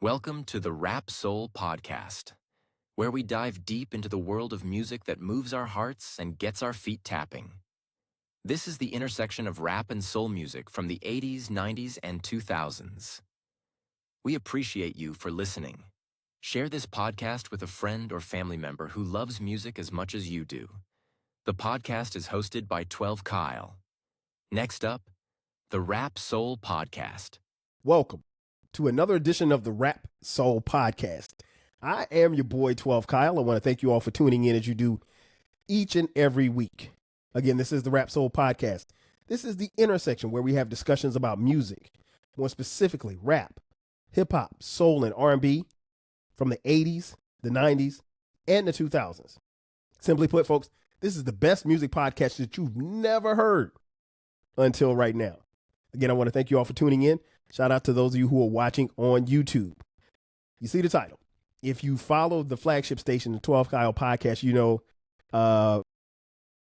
Welcome to the Rap Soul Podcast, where we dive deep into the world of music that moves our hearts and gets our feet tapping. This is the intersection of rap and soul music from the 80s, 90s, and 2000s. We appreciate you for listening. Share this podcast with a friend or family member who loves music as much as you do. The podcast is hosted by 12 Kyle. Next up, the Rap Soul Podcast. Welcome to another edition of the Rap Soul Podcast. I am your boy 12 Kyle. I want to thank you all for tuning in as you do each and every week. Again, this is the Rap Soul Podcast. This is the intersection where we have discussions about music, more specifically rap, hip hop, soul, and R&B from the 80s, the 90s, and the 2000s. Simply put, folks, this is the best music podcast that you've never heard until right now. Again, I want to thank you all for tuning in. Shout out to those of you who are watching on YouTube. You see the title. If you follow the flagship station, the 12 Kyle Podcast, you know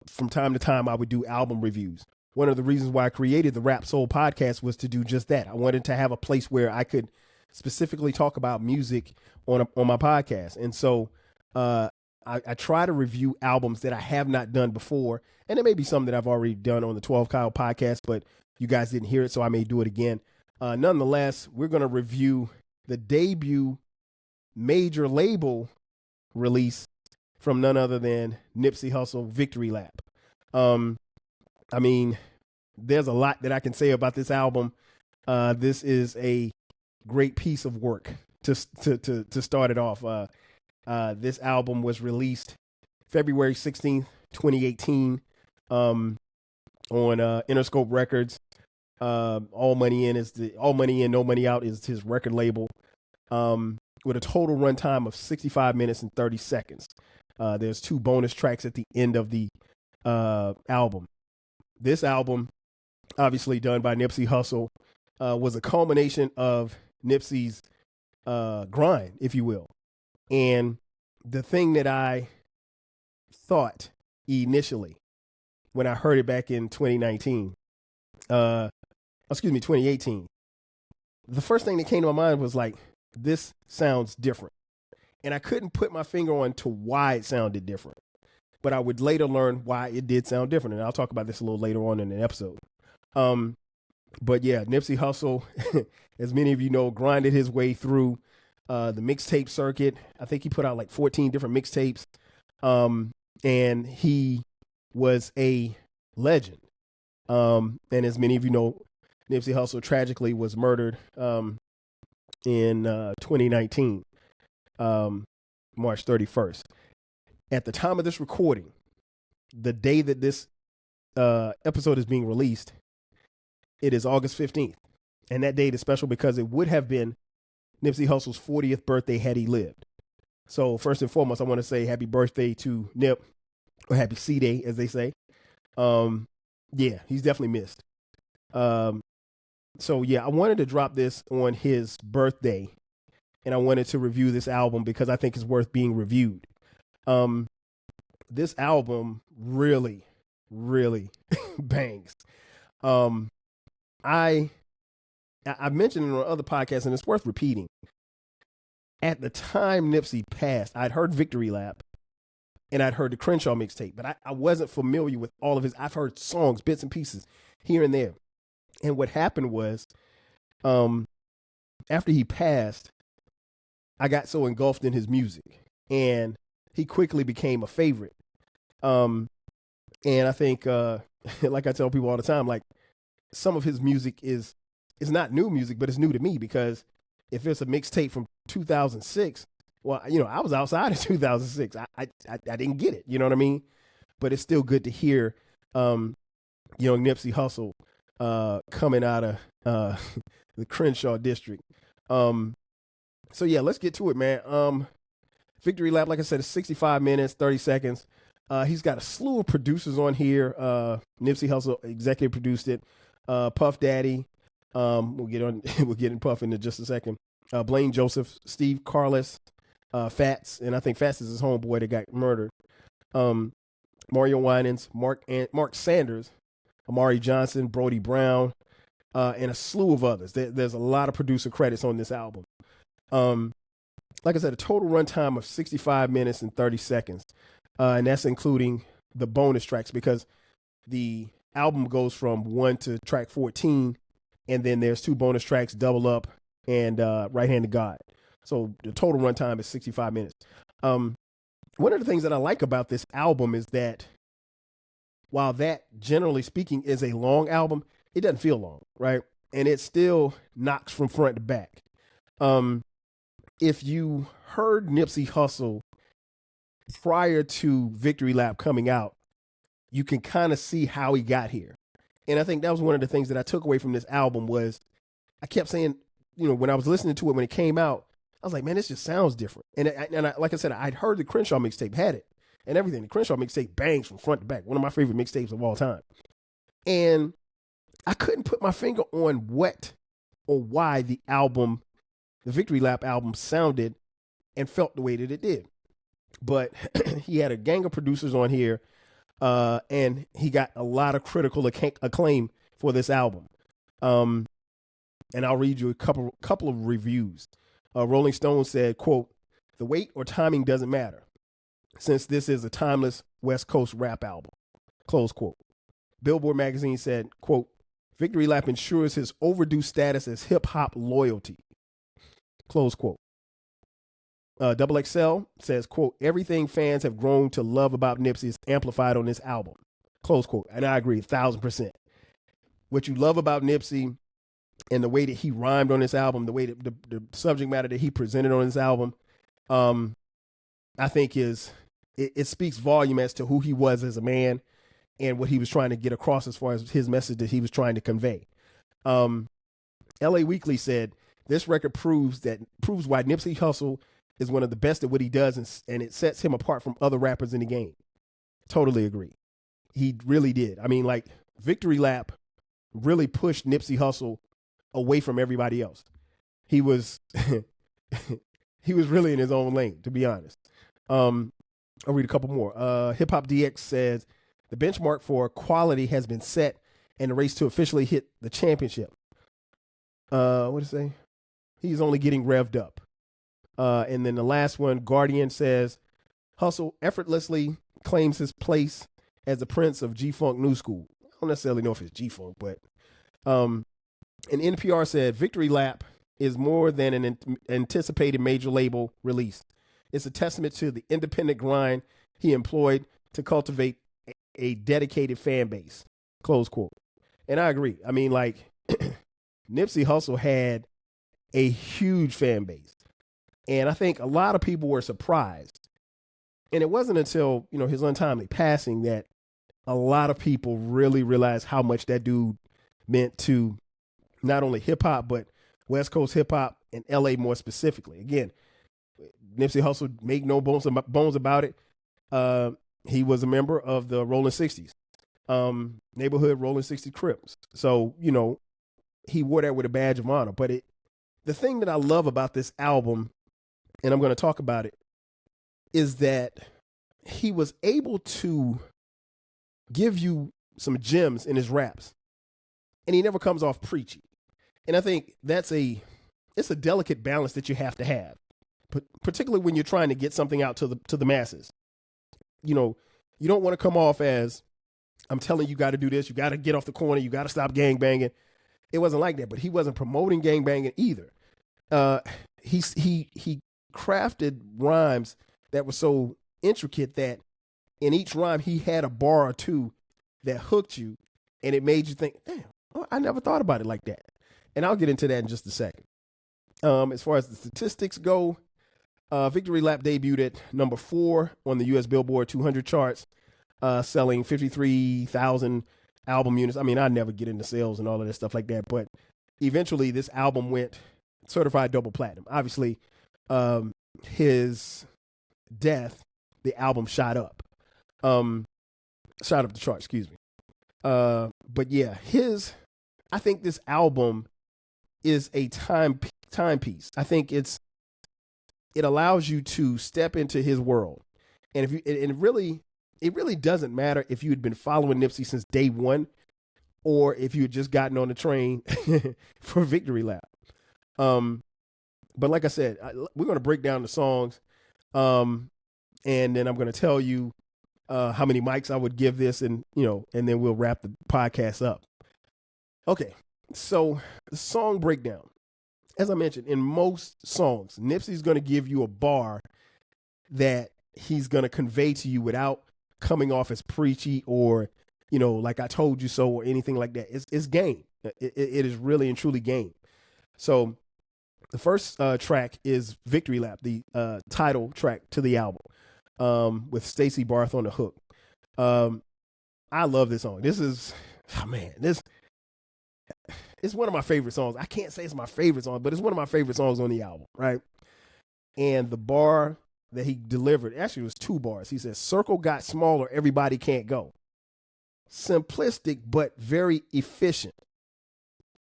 from time to time I would do album reviews. One of the reasons why I created the Rap Soul Podcast was to do just that. I wanted to have a place where I could specifically talk about music on my podcast. And so I try to review albums that I have not done before. And there may be some that I've already done on the 12 Kyle Podcast, but you guys didn't hear it, so I may do it again. Nonetheless, we're going to review the debut major label release from none other than Nipsey Hussle, Victory Lap. I mean, there's a lot that I can say about this album. This is a great piece of work to start it off. This album was released February 16th, 2018 on Interscope Records. All Money In, No Money Out is his record label, with a total runtime of 65 minutes and 30 seconds. There's 2 bonus tracks at the end of the album. This album, obviously done by Nipsey Hussle, was a culmination of Nipsey's grind, if you will. And the thing that I thought initially when I heard it back in 2018, the first thing that came to my mind was like, this sounds different. And I couldn't put my finger on to why it sounded different, but I would later learn why it did sound different. And I'll talk about this a little later on in the episode. But yeah, Nipsey Hussle, as many of you know, grinded his way through the mixtape circuit. I think he put out like 14 different mixtapes. And he was a legend. And as many of you know, Nipsey Hussle tragically was murdered in 2019, March 31st. At the time of this recording, the day that this episode is being released, it is August 15th. And that date is special because it would have been Nipsey Hussle's 40th birthday had he lived. So first and foremost, I want to say happy birthday to Nip, or happy C-Day, as they say. Yeah, he's definitely missed. So yeah, I wanted to drop this on his birthday, and I wanted to review this album because I think it's worth being reviewed. This album really, really bangs. I mentioned it on other podcasts, and it's worth repeating. At the time Nipsey passed, I'd heard Victory Lap, and I'd heard the Crenshaw mixtape, but I wasn't familiar with all of his. I've heard songs, bits and pieces here and there. And what happened was, after he passed, I got so engulfed in his music, and he quickly became a favorite. And I think, like I tell people all the time, like some of his music is not new music, but it's new to me because if it's a mixtape from 2006, well, you know, I was outside of 2006. I didn't get it. You know what I mean? But it's still good to hear young Nipsey Hussle coming out of the Crenshaw district. So yeah, let's get to it, man. Victory Lap, like I said, is 65 minutes, 30 seconds. He's got a slew of producers on here. Nipsey Hussle executive produced it. Puff Daddy. We'll get in Puff in just a second. Blaine Joseph, Steve Carless, Fats, and I think Fats is his homeboy that got murdered. Mario Winans, Mark Sanders, Amari Johnson, Brody Brown, and a slew of others. There's a lot of producer credits on this album. Like I said, a total runtime of 65 minutes and 30 seconds. And that's including the bonus tracks, because the album goes from 1 to track 14, and then there's 2 bonus tracks, Double Up and Right Hand of God. So the total runtime is 65 minutes. One of the things that I like about this album is that while that, generally speaking, is a long album, it doesn't feel long, right? And it still knocks from front to back. If you heard Nipsey Hussle prior to Victory Lap coming out, you can kind of see how he got here. And I think that was one of the things that I took away from this album was I kept saying, when I was listening to it when it came out, I was like, man, this just sounds different. And like I said, I'd heard the Crenshaw mixtape had it and everything. The Crenshaw mixtape bangs from front to back. One of my favorite mixtapes of all time. And I couldn't put my finger on what or why the Victory Lap album sounded and felt the way that it did. But he had a gang of producers on here, and he got a lot of critical acclaim for this album. And I'll read you a couple of reviews. Rolling Stone said, quote, "The weight or timing doesn't matter, since this is a timeless West Coast rap album," close quote. Billboard magazine said, quote, "Victory Lap ensures his overdue status as hip-hop loyalty," close quote. Double XL says, quote, "Everything fans have grown to love about Nipsey is amplified on this album," close quote. And I agree 1,000%. What you love about Nipsey and the way that he rhymed on this album, the way that the subject matter that he presented on this album, I think it speaks volume as to who he was as a man and what he was trying to get across as far as his message that he was trying to convey. LA Weekly said, "This record proves why Nipsey Hussle is one of the best at what he does, and it sets him apart from other rappers in the game." Totally agree. He really did. I mean, like, Victory Lap really pushed Nipsey Hussle away from everybody else. He was he was really in his own lane, to be honest. I'll read a couple more. Hip Hop DX says, "The benchmark for quality has been set and the race to officially hit the championship." What did it say? "He's only getting revved up." And then the last one, Guardian says, "Hussle effortlessly claims his place as the prince of G-Funk New School." I don't necessarily know if it's G-Funk, but and NPR said, "Victory Lap is more than an anticipated major label release. It's a testament to the independent grind he employed to cultivate a dedicated fan base," close quote. And I agree. I mean, like, Nipsey Hussle had a huge fan base. And I think a lot of people were surprised. And it wasn't until, his untimely passing that a lot of people really realized how much that dude meant to not only hip hop, but West Coast hip hop and LA more specifically. Again, Nipsey Hussle, make no bones about it. He was a member of the Rolling 60s, neighborhood Rolling 60 Crips. So, he wore that with a badge of honor. But the thing that I love about this album, and I'm going to talk about it, is that he was able to give you some gems in his raps, and he never comes off preachy. And I think it's a delicate balance that you have to have, particularly when you're trying to get something out to the masses. You don't want to come off as, "I'm telling you got to do this, you got to get off the corner, you got to stop gangbanging." It wasn't like that, but he wasn't promoting gangbanging either. He crafted rhymes that were so intricate that in each rhyme he had a bar or two that hooked you, and it made you think, "Damn, I never thought about it like that." And I'll get into that in just a second. As far as the statistics go, Victory Lap debuted at number 4 on the U.S. Billboard 200 charts, selling 53,000 album units. I mean, I never get into sales and all of that stuff like that, but eventually this album went certified double platinum. Obviously, his death, the album shot up the chart, excuse me. But yeah, I think this album is a timepiece. I think it allows you to step into his world. And it really doesn't matter if you had been following Nipsey since day one, or if you had just gotten on the train for Victory Lap. But like I said, we're going to break down the songs. And then I'm going to tell you how many mics I would give this, and and then we'll wrap the podcast up. Okay, so the song breakdown. As I mentioned, in most songs, Nipsey's going to give you a bar that he's going to convey to you without coming off as preachy or, like I told you so or anything like that. It's game. It is really and truly game. So the first track is Victory Lap, the title track to the album, with Stacey Barth on the hook. I love this song. This is, it's one of my favorite songs. I can't say it's my favorite song, but it's one of my favorite songs on the album, right? And the bar that he delivered, actually it was 2 bars. He said, "Circle got smaller, everybody can't go." Simplistic, but very efficient.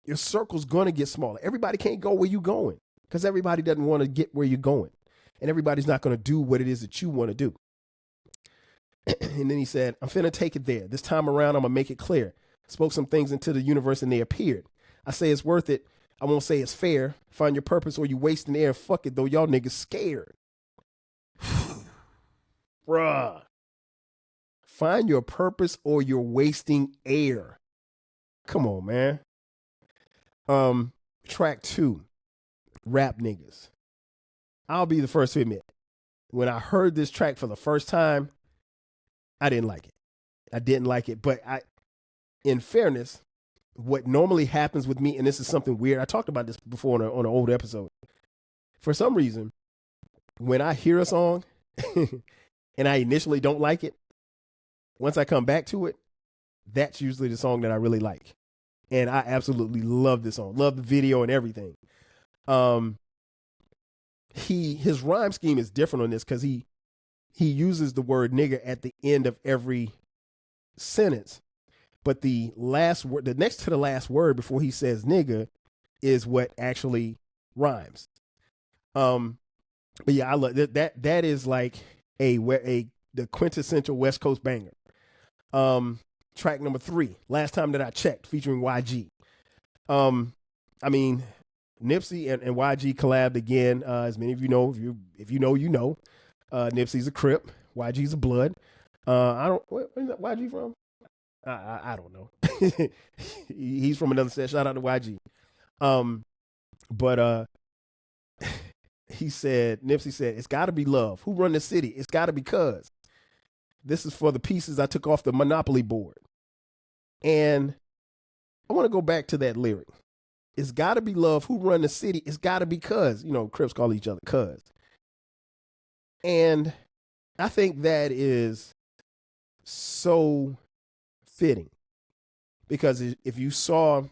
Your circle's going to get smaller. Everybody can't go where you're going because everybody doesn't want to get where you're going. And everybody's not going to do what it is that you want to do. And then he said, "I'm finna take it there. This time around, I'm going to make it clear. Spoke some things into the universe and they appeared. I say it's worth it. I won't say it's fair. Find your purpose or you wasting air. Fuck it though. Y'all niggas scared." Bruh. Find your purpose or you're wasting air. Come on, man. Track 2, Rap Niggas. I'll be the first to admit, when I heard this track for the first time, I didn't like it. But in fairness, what normally happens with me, and this is something weird, I talked about this before on an old episode. For some reason, when I hear a song and I initially don't like it, once I come back to it, that's usually the song that I really like. And I absolutely love this song. Love the video and everything. His rhyme scheme is different on this because he uses the word nigga at the end of every sentence. But the last word, the next to the last word before he says nigga, is what actually rhymes. But yeah, I love that. That is like the quintessential West Coast banger. Track number 3, Last Time That I Checked, featuring YG. I mean, Nipsey and YG collabed again. As many of you know, if you know, you know. Nipsey's a Crip, YG's a Blood. Where's that YG from? I don't know. He's from another set. Shout out to YG. But Nipsey said, "It's gotta be love. Who run the city? It's gotta be cuz. This is for the pieces I took off the Monopoly board." And I want to go back to that lyric. It's gotta be love. Who run the city? It's gotta be cuz. Crips call each other cuz. And I think that is so fitting because if you saw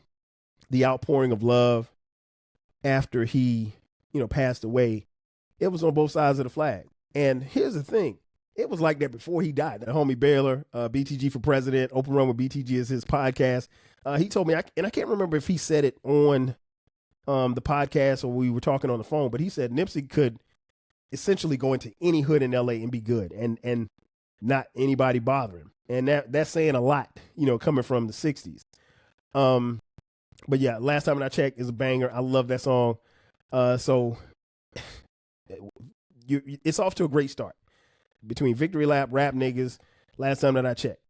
the outpouring of love after he, passed away, it was on both sides of the flag. And here's the thing. It was like that before he died. The homie Baylor, BTG for President, Open Run with BTG is his podcast. He told me, and I can't remember if he said it on the podcast or we were talking on the phone, but he said Nipsey could essentially go into any hood in LA and be good and not anybody bother him. And that's saying a lot, coming from the 60s. But yeah, Last Time I Checked is a banger. I love that song. So it's off to a great start. Between Victory Lap, Rap Niggas, Last Time That I Checked.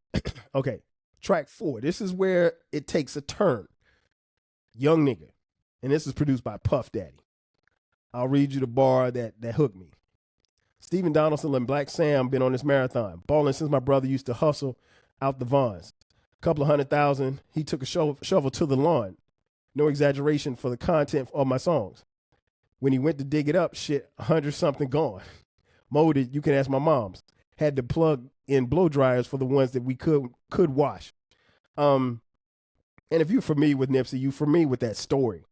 Okay, track 4. This is where it takes a turn. Young Nigga. And this is produced by Puff Daddy. I'll read you the bar that hooked me. Stephen Donaldson and Black Sam been on this marathon. Balling since my brother used to hustle out the Vons. Couple of 100,000. He took a shovel to the lawn. No exaggeration for the content of my songs. When he went to dig it up, shit, 100-something gone. Molded, you can ask my moms. Had to plug in blow dryers for the ones that we could wash. And if you're familiar with Nipsey, you familiar with that story.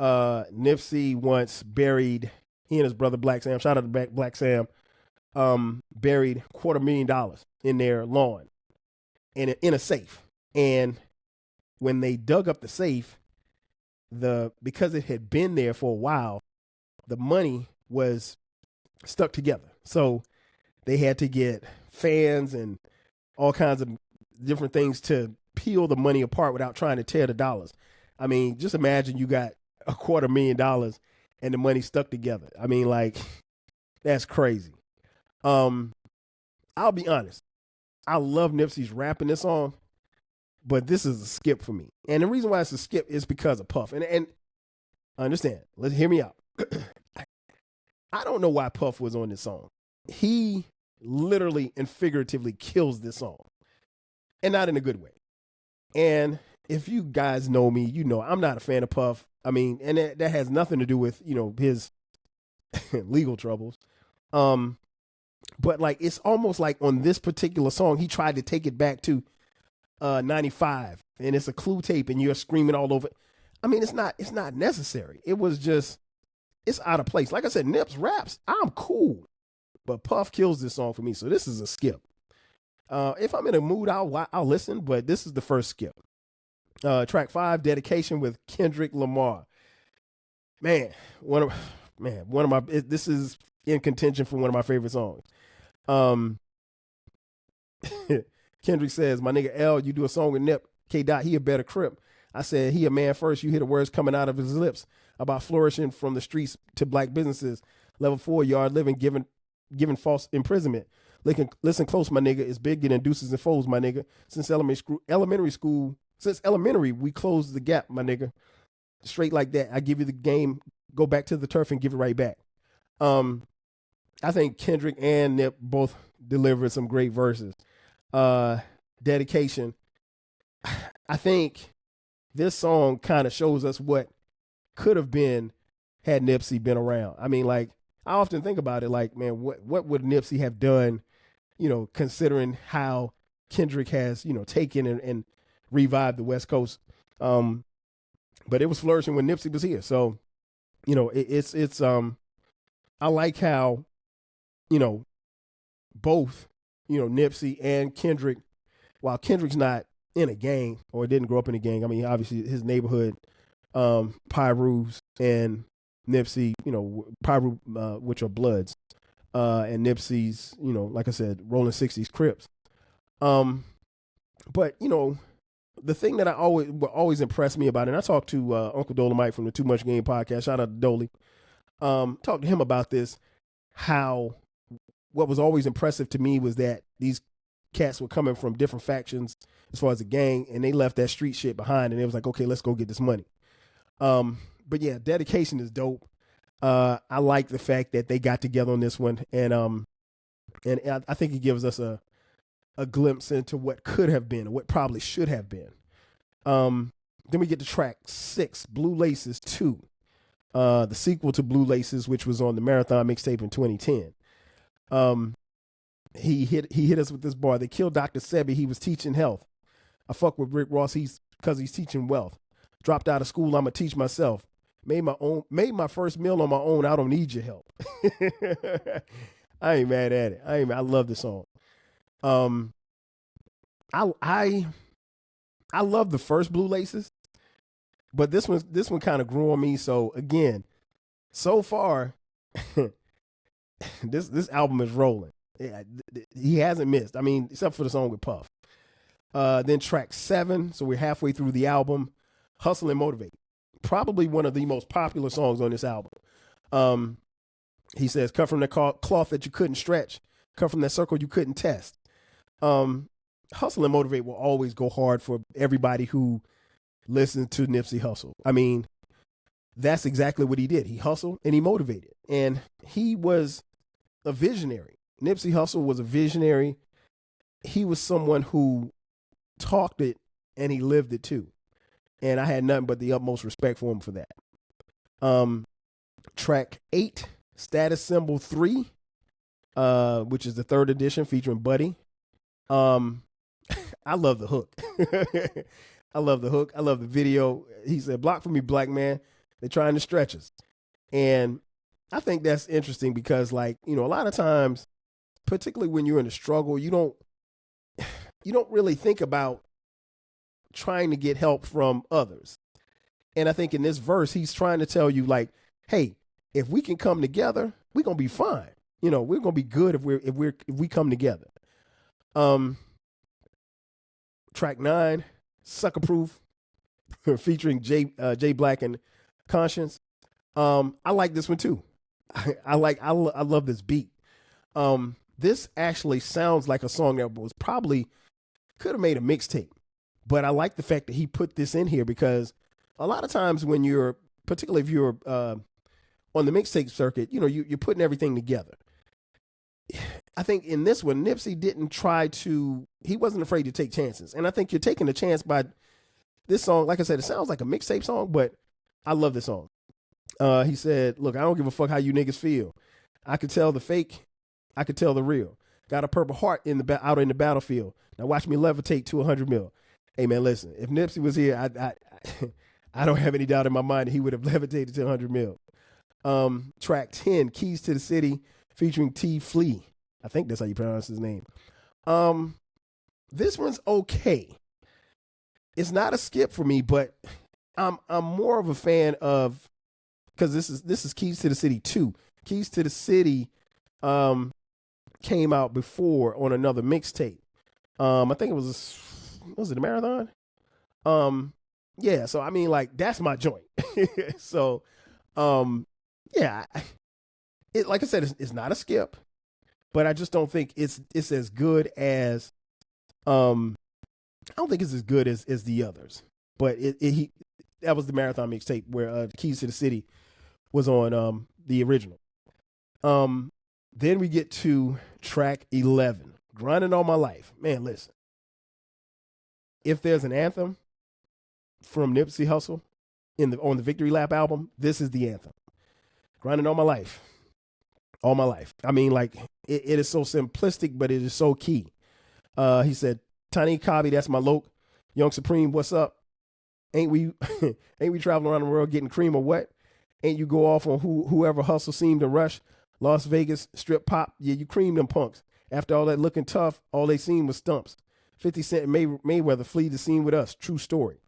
Nipsey once buried, he and his brother Black Sam, shout out to Black Sam, buried $250,000 in their lawn in a safe. And when they dug up the safe, because it had been there for a while, the money was stuck together. So they had to get fans and all kinds of different things to peel the money apart without trying to tear the dollars. I mean, just imagine you got $250,000 and the money stuck together. I mean, like, that's crazy. I'll be honest. I love Nipsey's rap in this song, but this is a skip for me. And the reason why it's a skip is because of Puff. And understand, let's hear me out. I don't know why Puff was on this song. He literally and figuratively kills this song, and not in a good way. And if you guys know me, you know I'm not a fan of Puff. I mean, and that has nothing to do with, you know, his legal troubles. But like, it's almost like on this particular song, he tried to take it back to 95, and it's a Clue tape, and you're screaming all over. I mean, it's not necessary. It was just, it's out of place. Like I said, Nips raps, I'm cool, but Puff kills this song for me. So this is a skip. If I'm in a mood, I'll listen, but this is the first skip. Track 5, Dedication with Kendrick Lamar. This is in contention for one of my favorite songs. Kendrick says, my nigga L, you do a song with Nip, K. Dot, he a better crip. I said, he a man first. You hear the words coming out of his lips about flourishing from the streets to black businesses. Level 4, yard living, giving false imprisonment. Listen close, my nigga. It's big getting deuces and foes, my nigga. Since elementary, we closed the gap, my nigga. Straight like that. I give you the game, go back to the turf and give it right back. I think Kendrick and Nip both delivered some great verses. Dedication. I think this song kind of shows us what could have been had Nipsey been around. I mean, like, I often think about it like, man, what would Nipsey have done, you know, considering how Kendrick has, you know, taken and revived the West Coast. But it was flourishing when Nipsey was here. So, you know, it's I like how, you know, both, you know, Nipsey and Kendrick, while Kendrick's not in a gang or didn't grow up in a gang. I mean, obviously his neighborhood, Pyru's and Nipsey, you know, Pyru, which are Bloods, and Nipsey's, you know, like I said, Rolling 60s Crips. But, you know, the thing that always impressed me about it, and I talked to Uncle Dolomite from the Too Much Game podcast, shout out to Dolly, talked to him about this, how what was always impressive to me was that these cats were coming from different factions as far as the gang, and they left that street shit behind, and it was like, okay, let's go get this money. But yeah, Dedication is dope. I like the fact that they got together on this one, and I think it gives us a glimpse into what could have been, or what probably should have been. Then we get to track 6, Blue Laces 2, the sequel to Blue Laces, which was on the Marathon mixtape in 2010. He hit us with this bar. They killed Dr. Sebi. He was teaching health. I fuck with Rick Ross. Because he's teaching wealth. Dropped out of school. I'ma teach myself. Made my first meal on my own. I don't need your help. I ain't mad at it. I love this song. I love the first Blue Laces, but this one kind of grew on me. So again, so far, this album is rolling. He hasn't missed. I mean, except for the song with Puff. Then track 7. So we're halfway through the album. Hustle and Motivate. Probably one of the most popular songs on this album. He says, cut from that cloth that you couldn't stretch. Cut from that circle you couldn't test. Hustle and Motivate will always go hard for everybody who listens to Nipsey Hussle. I mean, that's exactly what he did. He hustled and he motivated. And he was a visionary. Nipsey Hussle was a visionary. He was someone who talked it and he lived it too. And I had nothing but the utmost respect for him for that. Track 8, Status Symbol 3, which is the 3rd edition featuring Buddy. I love the hook. I love the hook. I love the video. He said, block for me, black man. They're trying to stretch us. And I think that's interesting because, like, you know, a lot of times, particularly when you're in a struggle, you don't really think about trying to get help from others. And I think in this verse, he's trying to tell you, like, hey, if we can come together, we're going to be fine. You know, we're going to be good if we come together. Track 9, Sucker Proof, featuring Jay Black and Conscience. I like this one too. I love this beat. This actually sounds like a song that was probably could have made a mixtape, but I like the fact that he put this in here because a lot of times when you're, particularly if you're on the mixtape circuit, you're putting everything together. I think in this one, Nipsey he wasn't afraid to take chances. And I think you're taking a chance by this song. Like I said, it sounds like a mixtape song, but I love this song. He said, look, I don't give a fuck how you niggas feel. I could tell the fake. I could tell the real. Got a purple heart out in the battlefield. Now watch me levitate to 100 mil. Hey man, listen, if Nipsey was here, I don't have any doubt in my mind that he would have levitated to 100 mil. Track 10, Keys to the City, featuring T. Flea. I think that's how you pronounce his name. This one's okay. It's not a skip for me, but I'm more of a fan of, because this is Keys to the City 2. Keys to the City came out before on another mixtape. I think it was it a Marathon? Yeah, so I mean, like, that's my joint. So yeah, it, like I said, it's not a skip, but I just don't think it's as good as I don't think it's as good as the others. But that was the Marathon mixtape where Keys to the City was on the original. Then we get to track 11, Grinding All My Life. Man, listen. If there's an anthem from Nipsey Hussle on the Victory Lap album, this is the anthem. Grinding all my life. All my life. I mean, like, it is so simplistic, but it is so key. He said, Tiny Cobby, that's my loc. Young Supreme, what's up? Ain't we traveling around the world getting cream or what? Ain't you go off on whoever hustle seemed to rush? Las Vegas, strip pop, yeah, you cream them punks. After all that looking tough, all they seen was stumps. 50 Cent and Mayweather flee the scene with us. True story.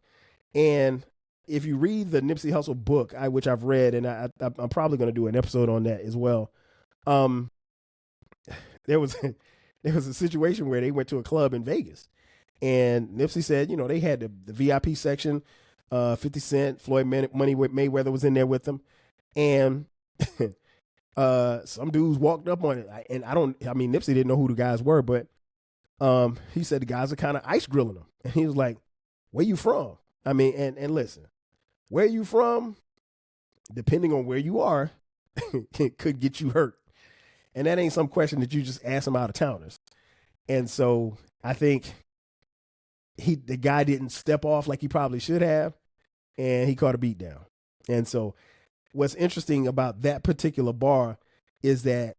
And if you read the Nipsey Hussle book, which I've read, and I'm probably going to do an episode on that as well. There was a situation where they went to a club in Vegas, and Nipsey said, they had the VIP section. 50 Cent, Floyd Money Mayweather was in there with them, and some dudes walked up on it, and Nipsey didn't know who the guys were, but he said the guys are kind of ice grilling him, and he was like, "Where you from?" I mean, and listen, where you from, depending on where you are, could get you hurt. And that ain't some question that you just ask some out of towners. And so I think the guy didn't step off like he probably should have, and he caught a beat down. And so what's interesting about that particular bar is that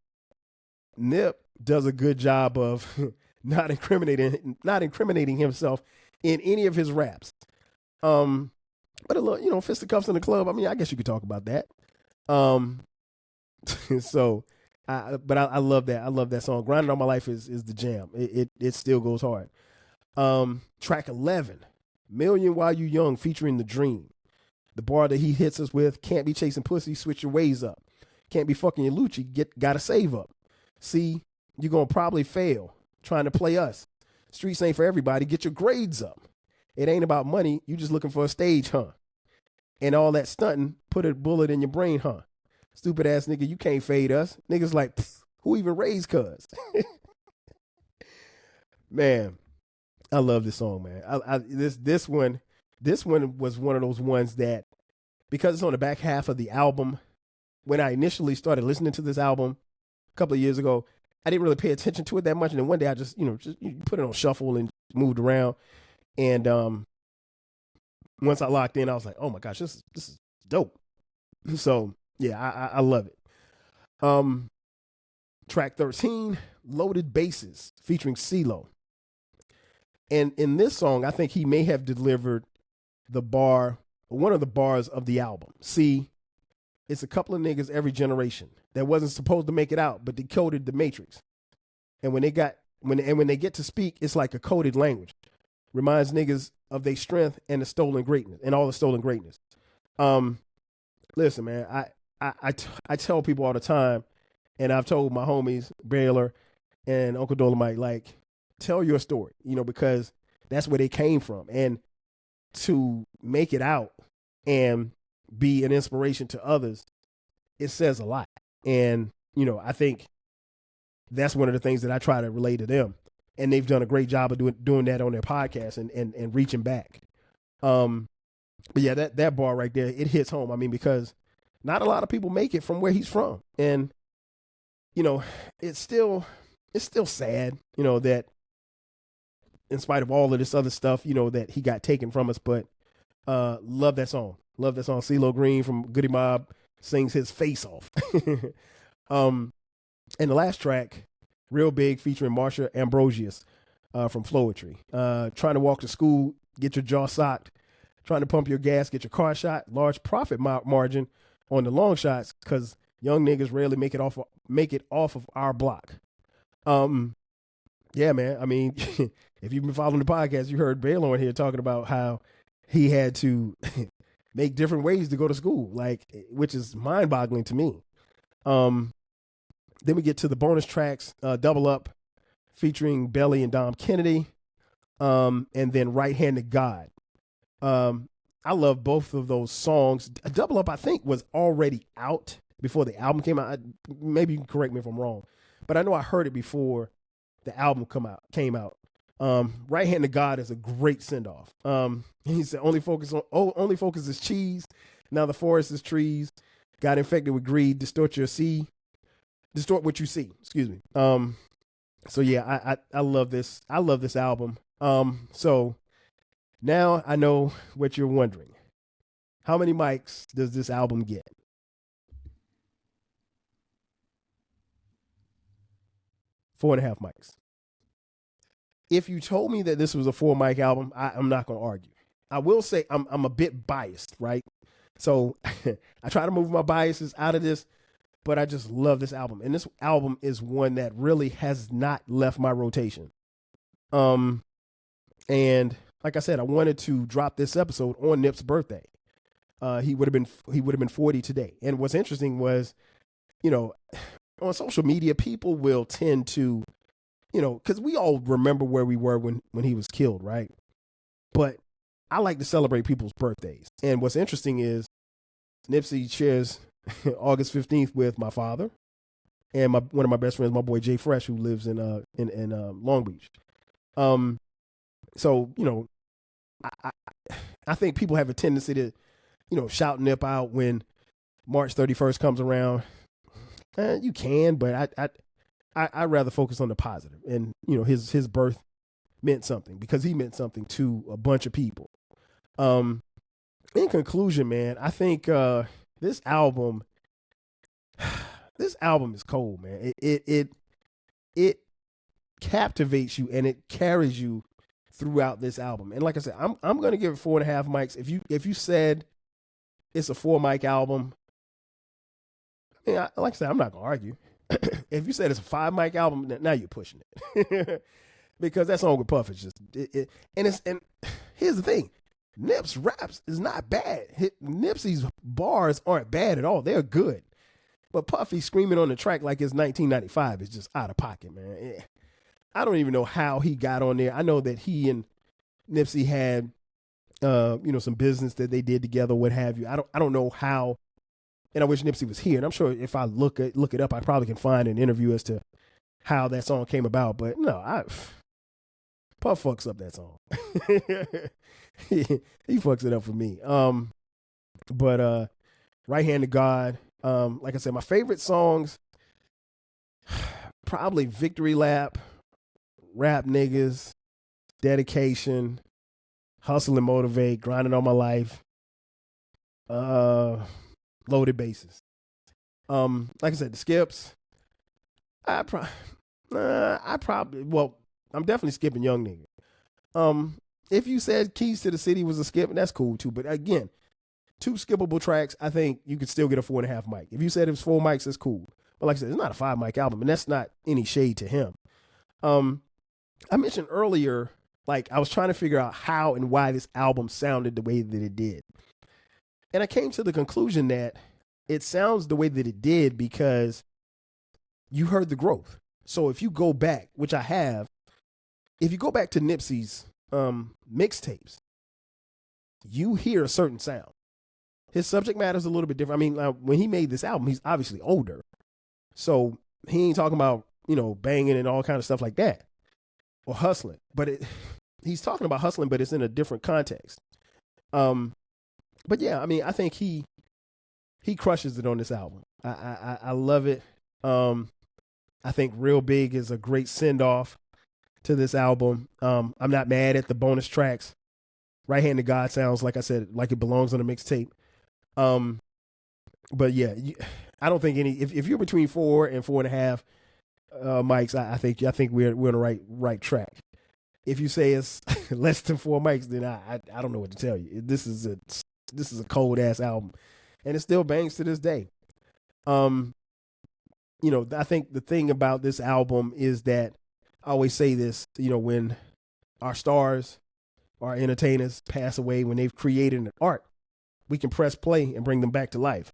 Nip does a good job of not incriminating himself in any of his raps. But a little, fisticuffs in the club. I mean, I guess you could talk about that. So, I love that. I love that song. Grinding All My Life is the jam. It still goes hard. Track 11, Million While You Young, featuring The Dream. The bar that he hits us with: can't be chasing pussy, switch your ways up. Can't be fucking your Lucci, gotta save up. See, you're gonna probably fail trying to play us. Streets ain't for everybody, get your grades up. It ain't about money, you just looking for a stage, huh? And all that stunting, put a bullet in your brain, huh? Stupid ass nigga, you can't fade us. Niggas like, who even raised cuz? Man, I love this song, man. This one was one of those ones that, because it's on the back half of the album, when I initially started listening to this album a couple of years ago, I didn't really pay attention to it that much. And then one day I just put it on shuffle and moved around. And once I locked in, I was like, oh my gosh, this is dope. So yeah, I love it. Track 13, Loaded Bases, featuring CeeLo. And in this song, I think he may have delivered one of the bars of the album. See, it's a couple of niggas every generation that wasn't supposed to make it out, but decoded the matrix. And when they get to speak, it's like a coded language. Reminds niggas of their strength and the stolen greatness and all the stolen greatness. Listen, man, I tell people all the time, and I've told my homies Baylor and Uncle Dolomite, like, tell your story, because that's where they came from. And to make it out and be an inspiration to others it says a lot. And, I think that's one of the things that I try to relay to them. And they've done a great job of doing that on their podcast and reaching back. But yeah, that bar right there, it hits home. I mean, because not a lot of people make it from where he's from. And, it's still sad, that in spite of all of this other stuff, that he got taken from us. But love that song. Love that song. CeeLo Green from Goody Mob sings his face off. And the last track, Real Big, featuring Marsha Ambrosius from Floetry. Trying to walk to school, get your jaw socked. Trying to pump your gas, get your car shot. Large profit margin on the long shots because young niggas rarely make it off of our block. Yeah, man. I mean, if you've been following the podcast, you heard Baylor on here talking about how he had to make different ways to go to school, which is mind-boggling to me. Then we get to the bonus tracks, Double Up, featuring Belly and Dom Kennedy, and then Right Hand to God. I love both of those songs. Double Up, I think, was already out before the album came out. Maybe you can correct me if I'm wrong, but I know I heard it before the album came out. Right Hand to God is a great send off. He said only focus is cheese. Now the forest is trees. Got infected with greed. Distort what you see. Excuse me. So yeah, I love this. I love this album. So now I know what you're wondering. How many mics does this album get? 4.5 mics. If you told me that this was a 4 mic album, I'm not going to argue. I will say I'm a bit biased, right? So I try to move my biases out of this, but I just love this album. And this album is one that really has not left my rotation. And like I said, I wanted to drop this episode on Nip's birthday. He would have been 40 today. And what's interesting was, on social media, people will tend to, because we all remember where we were when he was killed, right? But I like to celebrate people's birthdays. And what's interesting is Nipsey shares August 15th with my father and one of my best friends, my boy Jay Fresh, who lives in Long Beach. So, I think people have a tendency to, shout Nip out when March 31st comes around. You can, but I'd rather focus on the positive. And, his birth meant something because he meant something to a bunch of people. In conclusion, man, I think this album is cold, man. It captivates you and it carries you throughout this album. And like I said, I'm going to give it 4.5 mics. If you said it's a 4 mic album, I mean, like I said, I'm not going to argue. If you said it's a 5 mic album, now you're pushing it. Because that song with Puff is just and here's the thing. Nip's raps is not bad. Nipsey's bars aren't bad at all. They're good. But Puffy screaming on the track like it's 1995 is just out of pocket, man. I don't even know how he got on there. I know that he and Nipsey had, some business that they did together, what have you. I don't know how. And I wish Nipsey was here. And I'm sure if I look it up, I probably can find an interview as to how that song came about. But no, Puff fucks up that song. he fucks it up for me. But Right Hand to God. Like I said, my favorite songs, probably Victory Lap, Rap Niggas, Dedication, Hustle and Motivate, Grinding on My Life, Loaded Bases. Like I said, the skips, I'm definitely skipping Young Nigga. If you said Keys to the City was a skip, that's cool too. But again, 2 skippable tracks, I think you could still get a 4.5 mic. If you said it was 4 mics, that's cool. But like I said, it's not a 5 mic album, and that's not any shade to him. I mentioned earlier, like I was trying to figure out how and why this album sounded the way that it did. And I came to the conclusion that it sounds the way that it did because you heard the growth. So if you go back, which I have, if you go back to Nipsey's mixtapes, you hear a certain sound. his subject matter is a little bit different. I mean, when he made this album, he's obviously older, so he ain't talking about banging and all kind of stuff like that or hustling. But he's talking about hustling, but it's in a different context. But yeah, I mean, I think he crushes it on this album. I love it. I think Real Big is a great send off to this album. I'm not mad at the bonus tracks. Right Hand to God sounds, like I said, like it belongs on a mixtape. But yeah, I don't think if you're between 4 and 4.5 mics, I think we're on the right track. If you say it's less than 4 mics, then I don't know what to tell you. This is a cold ass album, and it still bangs to this day. I think the thing about this album is that I always say this, when our stars, our entertainers pass away, when they've created an art, we can press play and bring them back to life.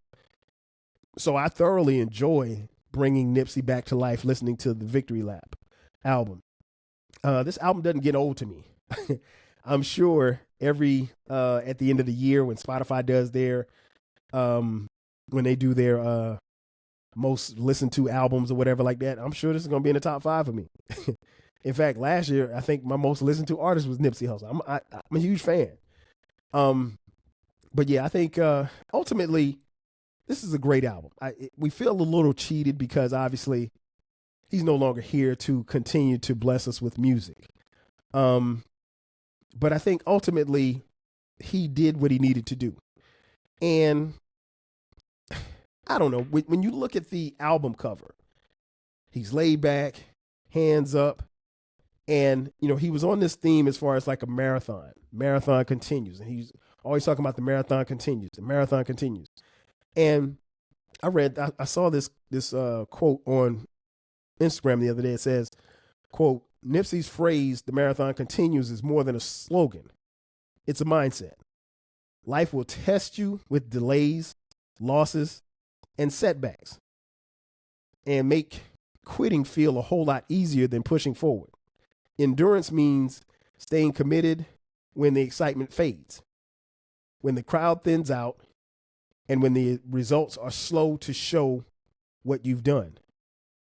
So I thoroughly enjoy bringing Nipsey back to life, listening to the Victory Lap album. This album doesn't get old to me. I'm sure at the end of the year when Spotify does their, when they do their most listened to albums or whatever like that, I'm sure this is going to be in the top 5 for me. In fact, last year, I think my most listened to artist was Nipsey Hussle. I'm a huge fan. But yeah, I think ultimately this is a great album. We feel a little cheated because obviously he's no longer here to continue to bless us with music. But I think ultimately he did what he needed to do. And I don't know, when you look at the album cover, he's laid back, hands up, and, he was on this theme as far as like a marathon. Marathon continues. And he's always talking about the marathon continues. The marathon continues. And I saw this quote on Instagram the other day. It says, quote, Nipsey's phrase, the marathon continues, is more than a slogan. It's a mindset. Life will test you with delays, losses, and setbacks, and make quitting feel a whole lot easier than pushing forward. Endurance means staying committed when the excitement fades, when the crowd thins out, and when the results are slow to show what you've done.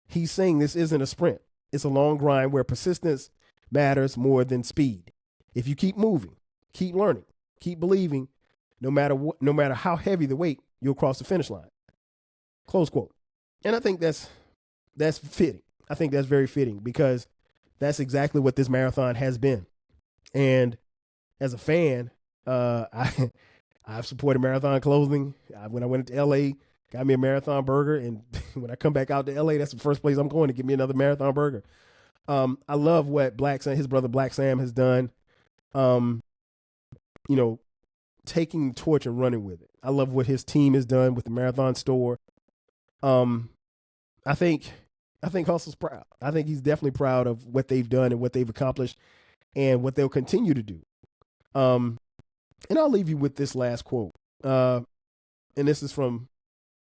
He's saying this isn't a sprint. It's a long grind where persistence matters more than speed. If you keep moving, keep learning, keep believing, no matter how heavy the weight, you'll cross the finish line. Close quote. And I think that's fitting. I think that's very fitting because that's exactly what this marathon has been. And as a fan, I've supported Marathon Clothing. When I went to LA, got me a Marathon burger. And when I come back out to LA, that's the first place I'm going to get me another Marathon burger. I love what his brother Black Sam has done. Taking the torch and running with it. I love what his team has done with the Marathon store. I think Hustle's proud. I think he's definitely proud of what they've done and what they've accomplished and what they'll continue to do. And I'll leave you with this last quote. And this is from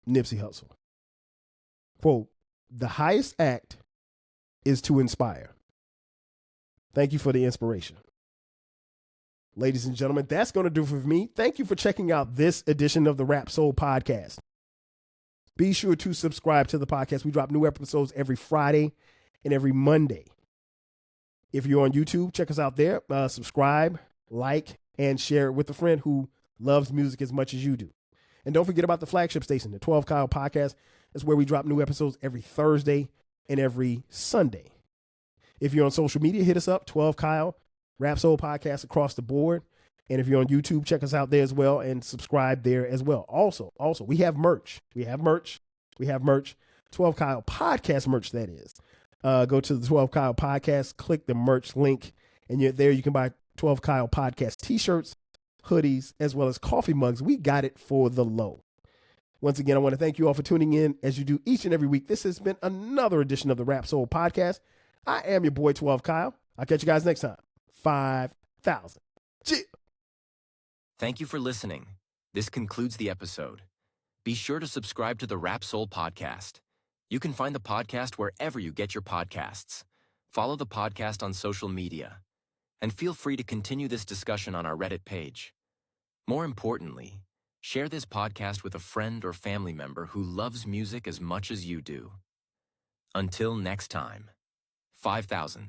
Nipsey Hussle. Quote, the highest act is to inspire. Thank you for the inspiration. Ladies and gentlemen, that's going to do it for me. Thank you for checking out this edition of the Rap Soul Podcast. Be sure to subscribe to the podcast. We drop new episodes every Friday and every Monday. If you're on YouTube, check us out there. Subscribe, like, and share it with a friend who loves music as much as you do. And don't forget about the flagship station, the 12 Kyle Podcast. That's where we drop new episodes every Thursday and every Sunday. If you're on social media, hit us up, 12 Kyle, Rap Soul Podcast across the board. And if you're on YouTube, check us out there as well and subscribe there as well. Also, we have merch. We have merch. 12 Kyle Podcast merch, that is. Go to the 12 Kyle Podcast, click the merch link, and you can buy 12 Kyle Podcast t-shirts, hoodies, as well as coffee mugs. We got it for the low. Once again, I want to thank you all for tuning in as you do each and every week. This has been another edition of the Rap Soul Podcast. I am your boy, 12 Kyle. I'll catch you guys next time. 5,000. Thank you for listening. This concludes the episode. Be sure to subscribe to the Rap Soul Podcast. You can find the podcast wherever you get your podcasts. Follow the podcast on social media. And feel free to continue this discussion on our Reddit page. More importantly, Share this podcast with a friend or family member who loves music as much as you do. Until next time, 5,000.